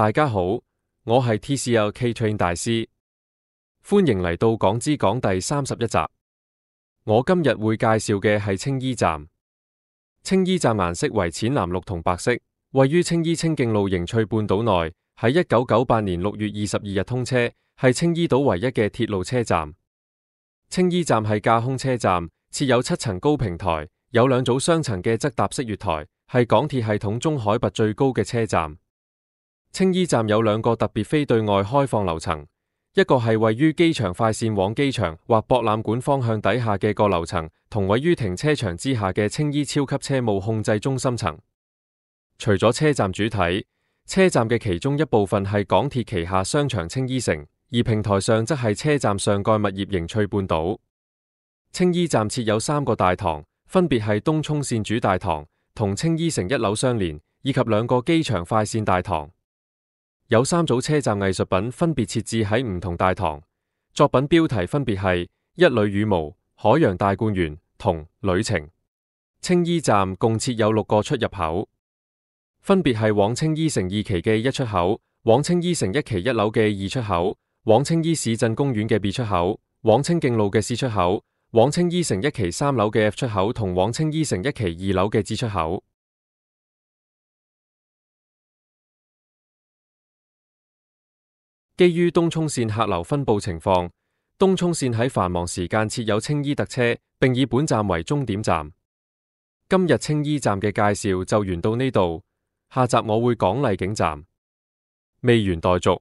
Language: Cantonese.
大家好，我係 TCL K-Train 大師，歡迎嚟到港之港第31集。我今日會介紹嘅係青衣站。青衣站顏色為淺藍綠同白色，位於青衣清徑路迎翠半島內，喺1998年6月22日通車，係青衣島唯一嘅鐵路車站。青衣站係架空車站，設有7層高平台，有2組雙層嘅側搭式月台，係港鐵系統中海拔最高嘅車站。青衣站有2個特別非對外開放樓層，一個係位於機場快線往機場或博覽館方向底下嘅個樓層，同位於停車場之下嘅青衣超級車務控制中心層。除咗車站主體，車站嘅其中一部分係港鐵旗下商場青衣城，而平台上則係車站上蓋物業迎翠半島。青衣站設有3個大堂，分別係東涌線主大堂，同青衣城1樓相連，以及2個機場快線大堂。有3組車站藝術品分別設置喺唔同大堂，作品標題分別係一縷羽毛、海洋大觀園同旅程。青衣站共設有6個出入口，分別係往青衣城2期嘅1出口，往青衣城1期1樓嘅2出口，往青衣市鎮公園嘅 B 出口，往清徑路嘅 C 出口，往青衣城1期3樓嘅 F 出口，同往青衣城1期2樓嘅 G 出口。基於東涌線客流分佈情況，東涌線喺繁忙時間設有青衣特車，並以本站為終點站。今日青衣站嘅介紹就完到呢度，下集我會講荔景站，未完待續。